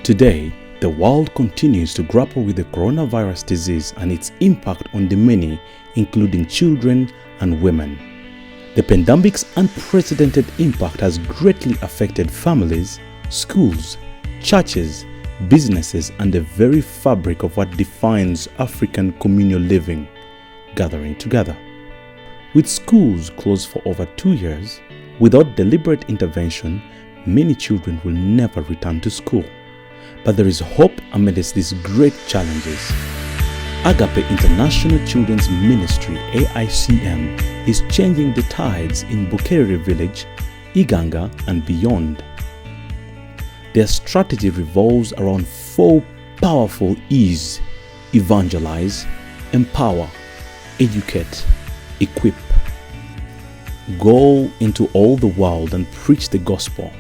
Today, the world continues to grapple with the coronavirus disease and its impact on the many, including children and women. The pandemic's unprecedented impact has greatly affected families, schools, churches, businesses, and the very fabric of what defines African communal living, gathering together. With schools closed for over 2 years, without deliberate intervention, many children will never return to school. But there is hope amidst these great challenges. Agape International Children's Ministry, AICM, is changing the tides in Bukerere village, Uganda, and beyond. Their strategy revolves around 4 powerful E's: evangelize, empower, educate, equip. Go into all the world and preach the gospel.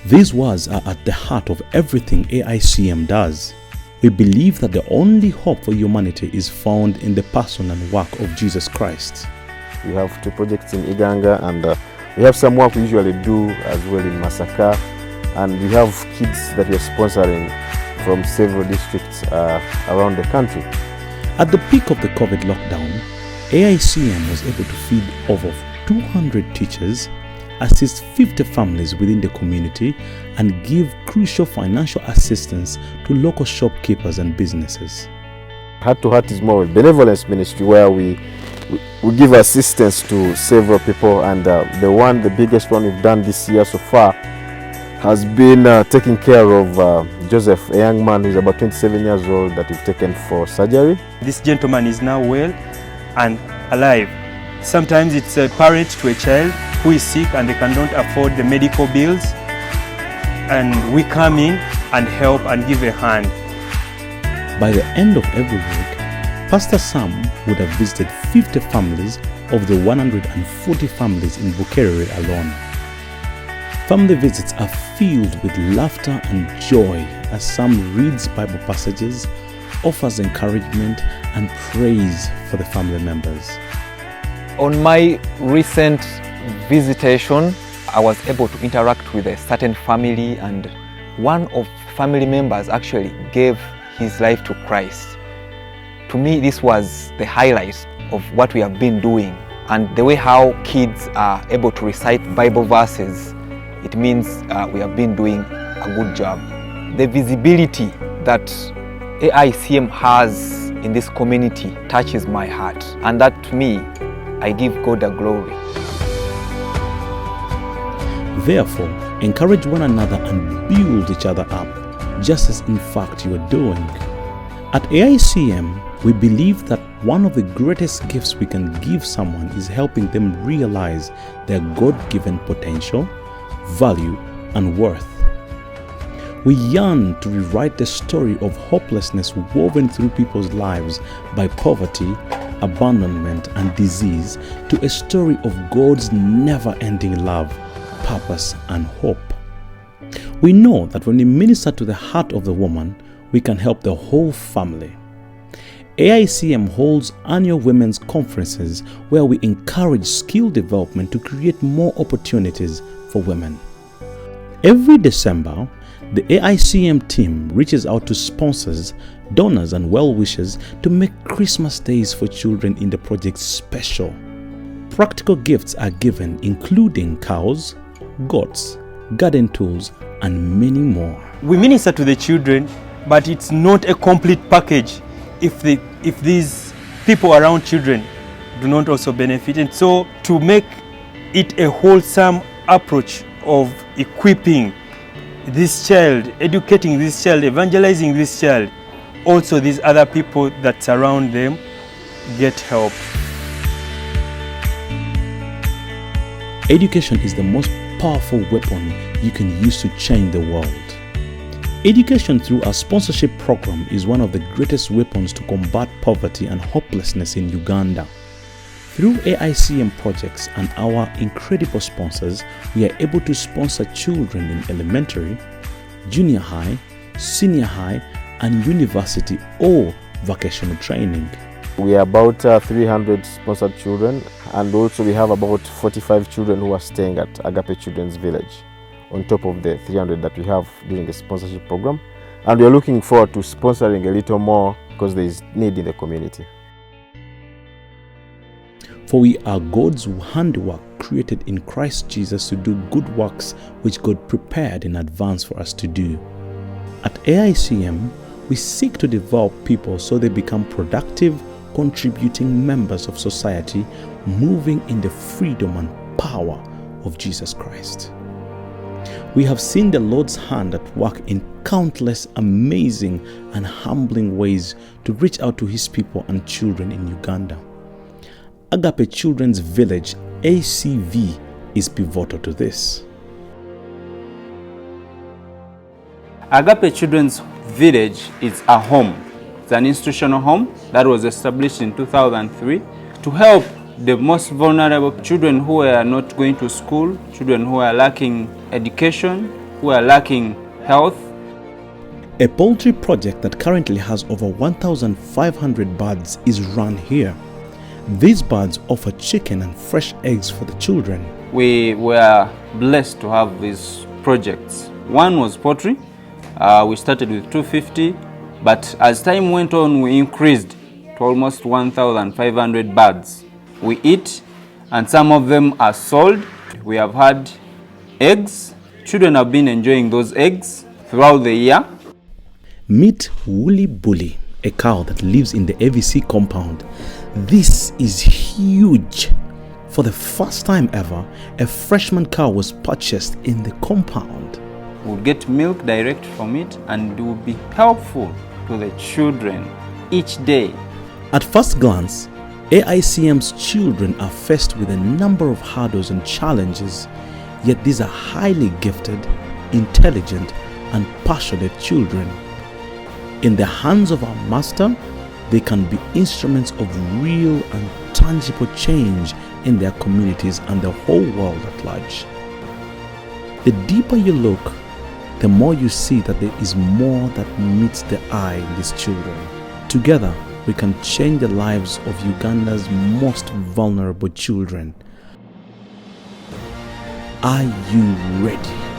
These words are at the heart of everything AICM does. We believe that the only hope for humanity is found in the person and work of Jesus Christ. We have 2 projects in Uganda, and we have some work we usually do as well in Masaka, and we have kids that we are sponsoring from several districts around the country. At the peak of the COVID lockdown, AICM was able to feed over 200 teachers, assist 50 families within the community, and give crucial financial assistance to local shopkeepers and businesses. Heart to Heart is more a benevolence ministry where we give assistance to several people, and the biggest one we've done this year so far has been taking care of Joseph, a young man who is about 27 years old that we've taken for surgery. This gentleman is now well and alive. Sometimes it's a parent to a child who is sick and they cannot afford the medical bills, and we come in and help and give a hand. By the end of every week, Pastor Sam would have visited 50 families of the 140 families in Bukerere alone. Family visits are filled with laughter and joy as Sam reads Bible passages, offers encouragement and praise for the family members. On my recent visitation, I was able to interact with a certain family, and one of family members actually gave his life to Christ. To me, this was the highlight of what we have been doing, and the way how kids are able to recite Bible verses, it means we have been doing a good job. The visibility that AICM has in this community touches my heart, and that to me, I give God the glory. Therefore, encourage one another and build each other up, just as in fact you are doing. At AICM, we believe that one of the greatest gifts we can give someone is helping them realize their God-given potential, value, and worth. We yearn to rewrite the story of hopelessness woven through people's lives by poverty, abandonment, and disease to a story of God's never-ending love, purpose, and hope. We know that when we minister to the heart of the woman, we can help the whole family. AICM holds annual women's conferences where we encourage skill development to create more opportunities for women. Every December, the AICM team reaches out to sponsors, donors, and well-wishers to make Christmas days for children in the project special. Practical gifts are given, including cows, goats, garden tools, and many more. We minister to the children, but it's not a complete package if these people around children do not also benefit. And so to make it a wholesome approach of equipping this child, educating this child, evangelizing this child, also these other people that surround them get help. Education is the most powerful weapon you can use to change the world. Education through our sponsorship program is one of the greatest weapons to combat poverty and hopelessness in Uganda. Through AICM projects and our incredible sponsors, we are able to sponsor children in elementary, junior high, senior high, and university or vocational training. We are about 300 sponsored children, and also we have about 45 children who are staying at Agape Children's Village. on top of the 300 that we have during the sponsorship program. And we are looking forward to sponsoring a little more because there is need in the community. For we are God's handiwork, created in Christ Jesus to do good works which God prepared in advance for us to do. At AICM, we seek to develop people so they become productive, contributing members of society, moving in the freedom and power of Jesus Christ. We have seen the Lord's hand at work in countless amazing and humbling ways to reach out to His people and children in Uganda. Agape Children's Village, ACV, is pivotal to this. Agape Children's Village is a home. It's an institutional home that was established in 2003 to help the most vulnerable children who are not going to school, children who are lacking education, who are lacking health. A poultry project that currently has over 1,500 birds is run here. These birds offer chicken and fresh eggs for the children. We were blessed to have these projects. One was poultry. We started with 250, but as time went on, we increased to almost 1,500 birds. We eat, and some of them are sold. We have had eggs. Children have been enjoying those eggs throughout the year. Meet Woolly Bully, a cow that lives in the AVC compound. This is huge. For the first time ever, a freshman cow was purchased in the compound. We'll get milk direct from it, and it will be helpful to the children each day. At first glance, AICM's children are faced with a number of hurdles and challenges, yet these are highly gifted, intelligent, and passionate children. In the hands of our Master, they can be instruments of real and tangible change in their communities and the whole world at large. The deeper you look, the more you see that there is more that meets the eye in these children. Together, we can change the lives of Uganda's most vulnerable children. Are you ready?